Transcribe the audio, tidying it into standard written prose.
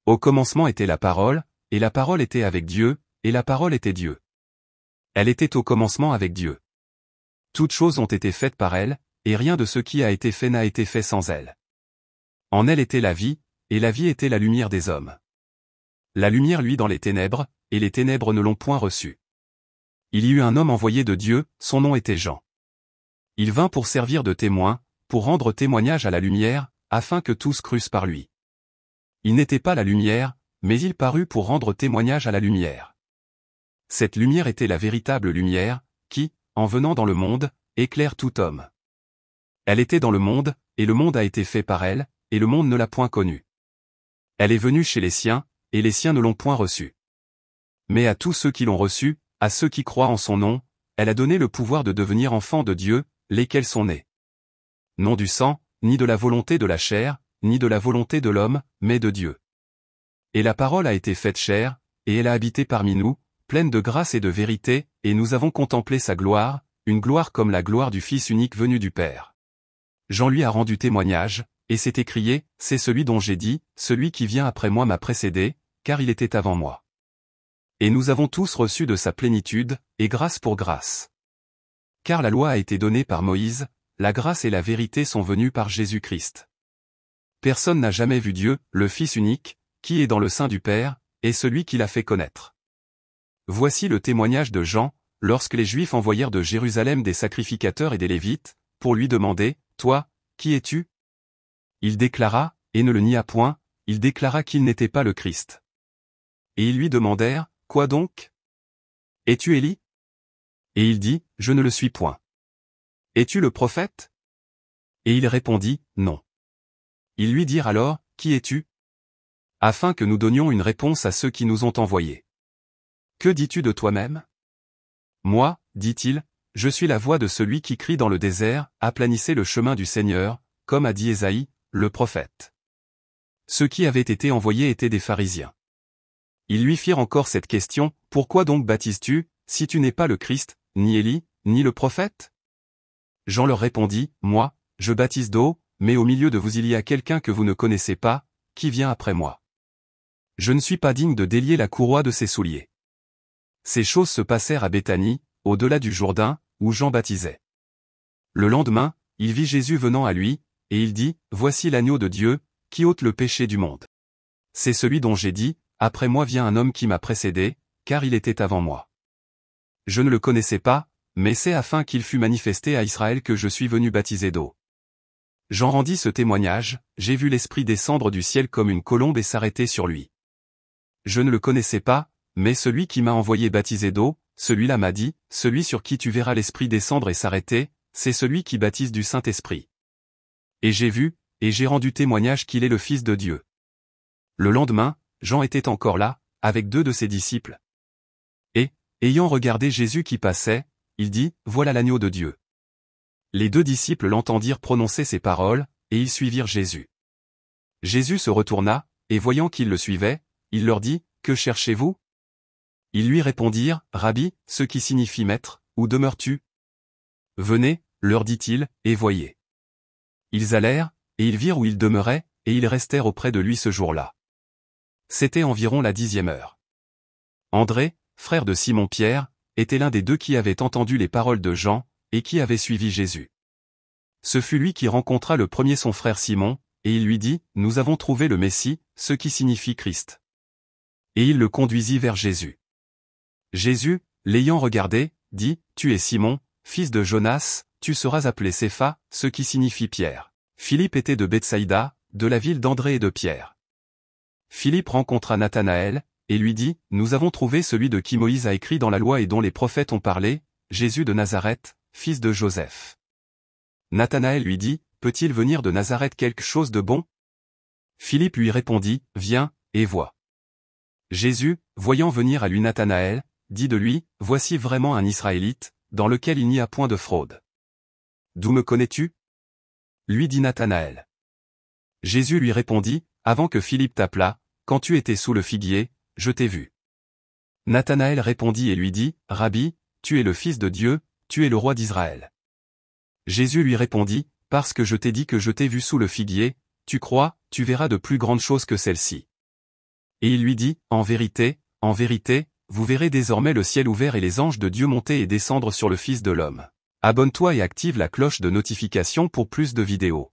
Au commencement était la parole, et la parole était avec Dieu, et la parole était Dieu. Elle était au commencement avec Dieu. Toutes choses ont été faites par elle, et rien de ce qui a été fait n'a été fait sans elle. En elle était la vie, et la vie était la lumière des hommes. La lumière luit dans les ténèbres, et les ténèbres ne l'ont point reçue. Il y eut un homme envoyé de Dieu, son nom était Jean. Il vint pour servir de témoin, pour rendre témoignage à la lumière, afin que tous crussent par lui. Il n'était pas la lumière, mais il parut pour rendre témoignage à la lumière. Cette lumière était la véritable lumière, qui, en venant dans le monde, éclaire tout homme. Elle était dans le monde, et le monde a été fait par elle, et le monde ne l'a point connue. Elle est venue chez les siens, et les siens ne l'ont point reçue. Mais à tous ceux qui l'ont reçue, à ceux qui croient en son nom, elle a donné le pouvoir de devenir enfants de Dieu, lesquels sont nés. Non du sang, ni de la volonté de la chair, ni de la volonté de l'homme, mais de Dieu. Et la parole a été faite chair, et elle a habité parmi nous, pleine de grâce et de vérité, et nous avons contemplé sa gloire, une gloire comme la gloire du Fils unique venu du Père. Jean lui a rendu témoignage, et s'est écrié, c'est celui dont j'ai dit, celui qui vient après moi m'a précédé, car il était avant moi. Et nous avons tous reçu de sa plénitude, et grâce pour grâce. Car la loi a été donnée par Moïse, la grâce et la vérité sont venues par Jésus-Christ. Personne n'a jamais vu Dieu, le Fils unique, qui est dans le sein du Père, et celui qui l'a fait connaître. Voici le témoignage de Jean, lorsque les Juifs envoyèrent de Jérusalem des sacrificateurs et des Lévites, pour lui demander, « Toi, qui es-tu » Il déclara, et ne le nia point, il déclara qu'il n'était pas le Christ. Et ils lui demandèrent, « Quoi donc ? Es-tu Élie » Et il dit, « Je ne le suis point. » « Es-tu le prophète » Et il répondit, « Non. » Ils lui dirent alors, « Qui es-tu » afin que nous donnions une réponse à ceux qui nous ont envoyés. « Que dis-tu de toi-même » Moi, dit-il, je suis la voix de celui qui crie dans le désert, aplanissez le chemin du Seigneur, comme a dit Ésaïe, le prophète. Ceux qui avaient été envoyés étaient des pharisiens. Ils lui firent encore cette question, « Pourquoi donc baptises-tu, si tu n'es pas le Christ, ni Élie, ni le prophète » Jean leur répondit, « Moi, je baptise d'eau, mais au milieu de vous il y a quelqu'un que vous ne connaissez pas, qui vient après moi. Je ne suis pas digne de délier la courroie de ses souliers. » Ces choses se passèrent à Béthanie, au-delà du Jourdain, où Jean baptisait. Le lendemain, il vit Jésus venant à lui, et il dit, « Voici l'agneau de Dieu, qui ôte le péché du monde. C'est celui dont j'ai dit, après moi vient un homme qui m'a précédé, car il était avant moi. Je ne le connaissais pas, mais c'est afin qu'il fût manifesté à Israël que je suis venu baptiser d'eau. » Jean rendit ce témoignage, j'ai vu l'Esprit descendre du ciel comme une colombe et s'arrêter sur lui. Je ne le connaissais pas, mais celui qui m'a envoyé baptiser d'eau, celui-là m'a dit, celui sur qui tu verras l'Esprit descendre et s'arrêter, c'est celui qui baptise du Saint-Esprit. Et j'ai vu, et j'ai rendu témoignage qu'il est le Fils de Dieu. Le lendemain, Jean était encore là, avec 2 de ses disciples. Et, ayant regardé Jésus qui passait, il dit, voilà l'agneau de Dieu. Les 2 disciples l'entendirent prononcer ces paroles, et ils suivirent Jésus. Jésus se retourna, et voyant qu'ils le suivaient, il leur dit, que cherchez-vous ? Ils lui répondirent, Rabbi, ce qui signifie maître, où demeures-tu ? Venez, leur dit-il, et voyez. Ils allèrent, et ils virent où il demeurait, et ils restèrent auprès de lui ce jour-là. C'était environ la 10e heure. André, frère de Simon-Pierre, était l'un des 2 qui avaient entendu les paroles de Jean, et qui avait suivi Jésus. Ce fut lui qui rencontra le premier son frère Simon, et il lui dit, nous avons trouvé le Messie, ce qui signifie Christ. Et il le conduisit vers Jésus. Jésus, l'ayant regardé, dit, tu es Simon, fils de Jonas, tu seras appelé Cépha, ce qui signifie Pierre. Philippe était de Bethsaïda, de la ville d'André et de Pierre. Philippe rencontra Nathanaël, et lui dit, nous avons trouvé celui de qui Moïse a écrit dans la loi et dont les prophètes ont parlé, Jésus de Nazareth, fils de Joseph. Nathanaël lui dit, peut-il venir de Nazareth quelque chose de bon ? Philippe lui répondit, viens, et vois. Jésus, voyant venir à lui Nathanaël, dit de lui, voici vraiment un Israélite, dans lequel il n'y a point de fraude. D'où me connais-tu ? Lui dit Nathanaël. Jésus lui répondit, avant que Philippe t'appelât, quand tu étais sous le figuier, je t'ai vu. Nathanaël répondit et lui dit, Rabbi, tu es le Fils de Dieu, tu es le roi d'Israël. Jésus lui répondit, parce que je t'ai dit que je t'ai vu sous le figuier, tu crois, tu verras de plus grandes choses que celles-ci. Et il lui dit, en vérité, vous verrez désormais le ciel ouvert et les anges de Dieu monter et descendre sur le Fils de l'homme. Abonne-toi et active la cloche de notification pour plus de vidéos.